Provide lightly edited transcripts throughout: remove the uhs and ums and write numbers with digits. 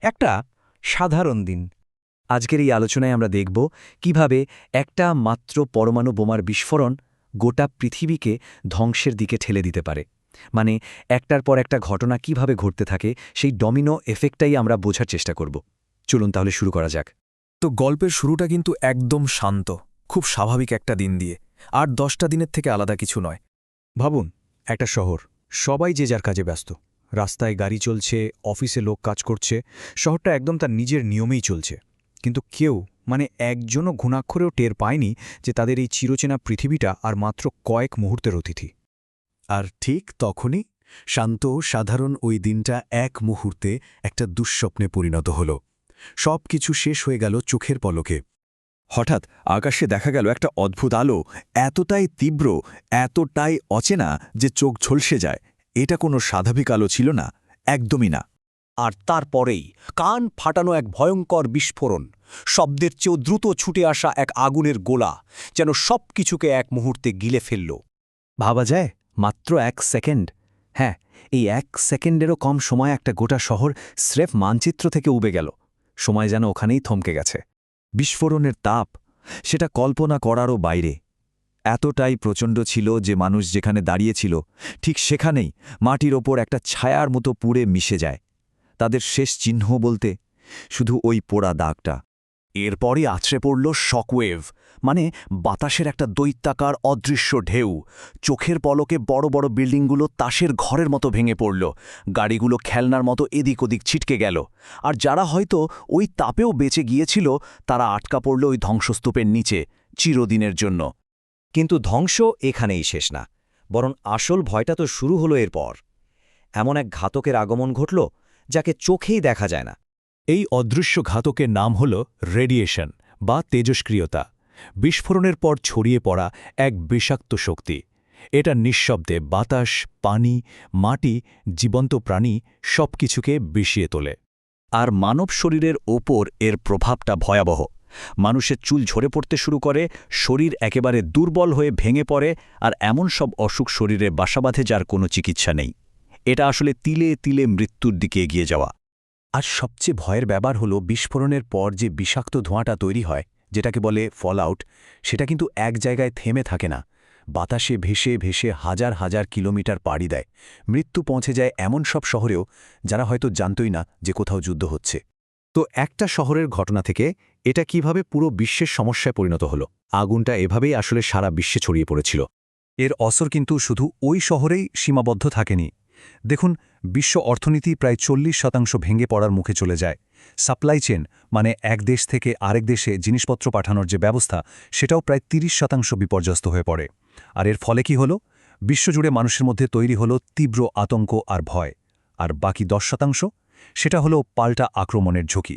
একটা সাধারণ দিন। আজকের এই আলোচনায় আমরা দেখব কিভাবে একটা মাত্র পরমাণু বোমার বিস্ফোরণ গোটা পৃথিবীকে ধ্বংসের দিকে ঠেলে দিতে পারে। মানে একটার পর একটা ঘটনা কিভাবে ঘটতে থাকে সেই ডমিনো এফেক্টটাই আমরা বোঝার চেষ্টা করব। চলুন তাহলে শুরু করা যাক। তো গল্পের শুরুটা কিন্তু একদম শান্ত, খুব স্বাভাবিক একটা দিন দিয়ে, আর 10টা দিনের থেকে আলাদা কিছু নয়। ভাবুন, একটা শহর, সবাই যে যার কাজে ব্যস্ত, রাস্তায় গাড়ি চলছে, অফিসে লোক কাজ করছে, শহরটা একদম তার নিজের নিয়মেই চলছে। কিন্তু কেউ, মানে একজনও ঘুণাক্ষরেও টের পায়নি যে তাদের এই চিরচেনা পৃথিবীটা আর মাত্র কয়েক মুহূর্তের অতিথি। আর ঠিক তখনই শান্ত সাধারণ ওই দিনটা এক মুহূর্তে একটা দুঃস্বপ্নে পরিণত হল। সব কিছু শেষ হয়ে গেল চোখের পলকে। হঠাৎ আকাশে দেখা গেল একটা অদ্ভুত আলো, এতটাই তীব্র, এতটাই অচেনা যে চোখ ঝলসে যায়। এটা কোনো স্বাভাবিক আলো ছিল না, একদমই না। আর তারপরেই কান ফাটানো এক ভয়ঙ্কর বিস্ফোরণ, শব্দের চেয়েও দ্রুত ছুটে আসা এক আগুনের গোলা, যেন সব কিছুকে এক মুহূর্তে গিলে ফেলল। ভাবা যায়, মাত্র 1 সেকেন্ড। হ্যাঁ, এই 1 সেকেন্ডেরও কম সময় একটা গোটা শহর স্রেফ মানচিত্র থেকে উবে গেল। সময় যেন ওখানেই থমকে গেছে। বিস্ফোরণের তাপ, সেটা কল্পনা করারও বাইরে। এতটাই প্রচণ্ড ছিল যে মানুষ যেখানে দাঁড়িয়েছিল ঠিক সেখানেই মাটির ওপর একটা ছায়ার মতো পুড়ে মিশে যায়। তাদের শেষ চিহ্ন বলতে শুধু ওই পোড়া দাগটা। এরপরই আছড়ে পড়ল শকওয়েভ, মানে বাতাসের একটা দৈত্যাকার অদৃশ্য ঢেউ। চোখের পলকে বড় বড় বিল্ডিংগুলো তাসের ঘরের মতো ভেঙে পড়ল, গাড়িগুলো খেলনার মতো এদিক ওদিক ছিটকে গেল। আর যারা হয়তো ওই তাপেও বেঁচে গিয়েছিল, তারা আটকা পড়ল ওই ধ্বংসস্তূপের নিচে চিরদিনের জন্য। কিন্তু ধ্বংস এখানেই শেষ না, বরং আসল ভয়টা তো শুরু হলো এরপর। এমন এক ঘাতকের আগমন ঘটল যাকে চোখেই দেখা যায় না। এই অদৃশ্য ঘাতকের নাম হল রেডিয়েশন বা তেজস্ক্রিয়তা। বিস্ফোরণের পর ছড়িয়ে পড়া এক বিষাক্ত শক্তি। এটা নিঃশব্দে বাতাস, পানি, মাটি, জীবন্ত প্রাণী সবকিছুকে বিষিয়ে তোলে। আর মানব শরীরের ওপর এর প্রভাবটা ভয়াবহ। মানুষের চুল ঝরে পড়তে শুরু করে, শরীর একেবারে দুর্বল হয়ে ভেঙে পড়ে, আর এমন সব অসুখ শরীরে বাসা বাঁধে যার কোনো চিকিৎসা নেই। এটা আসলে তিলে তিলে মৃত্যুর দিকে এগিয়ে যাওয়া। আর সবচেয়ে ভয়ের ব্যাপার হলো বিস্ফোরণের পর যে বিষাক্ত ধোঁয়াটা তৈরি হয়, যেটাকে বলে ফলআউট, সেটা কিন্তু এক জায়গায় থেমে থাকে না। বাতাসে ভেসে ভেসে হাজার হাজার কিলোমিটার পাড়ি দেয়, মৃত্যু পৌঁছে যায় এমন সব শহরেও যারা হয়তো জানতই না যে কোথাও যুদ্ধ হচ্ছে। তো একটা শহরের ঘটনা থেকে এটা কিভাবে পুরো বিশ্বের সমস্যায় পরিণত হলো? আগুনটা এভাবেই আসলে সারা বিশ্বে ছড়িয়ে পড়েছিল। এর অসর কিন্তু শুধু ওই শহরেই সীমাবদ্ধ থাকেনি। দেখুন, বিশ্ব অর্থনীতি প্রায় 40% ভেঙে পড়ার মুখে চলে যায়। সাপ্লাই চেন, মানে এক দেশ থেকে আরেক দেশে জিনিসপত্র পাঠানোর যে ব্যবস্থা, সেটাও প্রায় 30% বিপর্যস্ত হয়ে পড়ে। আর এর ফলে কি হলো? বিশ্বজুড়ে মানুষের মধ্যে তৈরি হলো তীব্র আতঙ্ক আর ভয়। আর বাকি 10%, সেটা হলো পাল্টা আক্রমণের ঝুঁকি।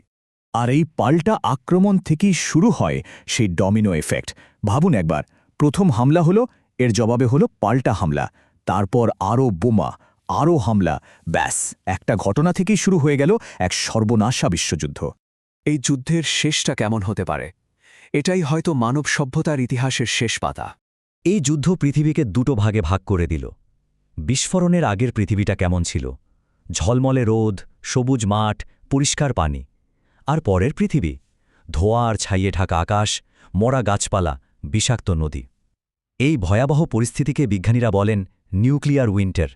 আর এই পাল্টা আক্রমণ থেকেই শুরু হয় সেই ডমিনো এফেক্ট। ভাবুন একবার, প্রথম হামলা হলো, এর জবাবে হলো পাল্টা হামলা, তারপর আরও বোমা, আরও হামলা। ব্যাস, একটা ঘটনা থেকেই শুরু হয়ে গেল এক সর্বনাশা বিশ্বযুদ্ধ। এই যুদ্ধের শেষটা কেমন হতে পারে? এটাই হয়তো মানব সভ্যতার ইতিহাসের শেষ পাতা। এই যুদ্ধ পৃথিবীকে দুটো ভাগে ভাগ করে দিল। বিস্ফোরণের আগের পৃথিবীটা কেমন ছিল? ঝলমলে রোদ, সবুজ মাঠ, পরিষ্কার পানি। আর পরের পৃথিবী, ধোঁয়া আর ছাইয়ে ঢাকা আকাশ, মরা গাছপালা, বিষাক্ত নদী। এই ভয়াবহ পরিস্থিতিকে বিজ্ঞানীরা বলেন নিউক্লিয়ার উইন্টার।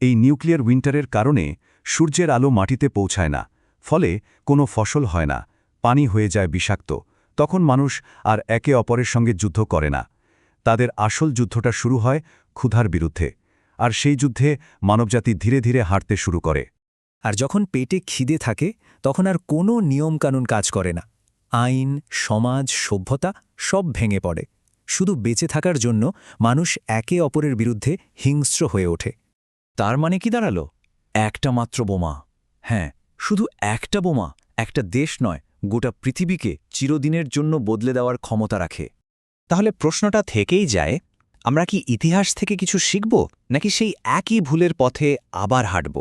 এই নিউক্লিয়ার উইন্টারের কারণে সূর্যের আলো মাটিতে পৌঁছায় না, ফলে কোনো ফসল হয় না, পানি হয়ে যায় বিষাক্ত। তখন মানুষ আর একে অপরের সঙ্গে যুদ্ধ করে না। তাদের আসল যুদ্ধটা শুরু হয় ক্ষুধার বিরুদ্ধে। আর সেই যুদ্ধে মানবজাতি ধীরে ধীরে হারতে শুরু করে। আর যখন পেটে খিদে থাকে, তখন আর কোনো নিয়মকানুন কাজ করে না। আইন, সমাজ, সভ্যতা সব ভেঙে পড়ে। শুধু বেঁচে থাকার জন্য মানুষ একে অপরের বিরুদ্ধে হিংস্র হয়ে ওঠে। তার মানে কি দাঁড়ালো? একটা মাত্র বোমা। হ্যাঁ, শুধু একটা বোমা একটা দেশ নয়, গোটা পৃথিবীকে চিরদিনের জন্য বদলে দেওয়ার ক্ষমতা রাখে। তাহলে প্রশ্নটা থেকেই যায়, আমরা কি ইতিহাস থেকে কিছু শিখব, নাকি সেই একই ভুলের পথে আবার হাঁটব?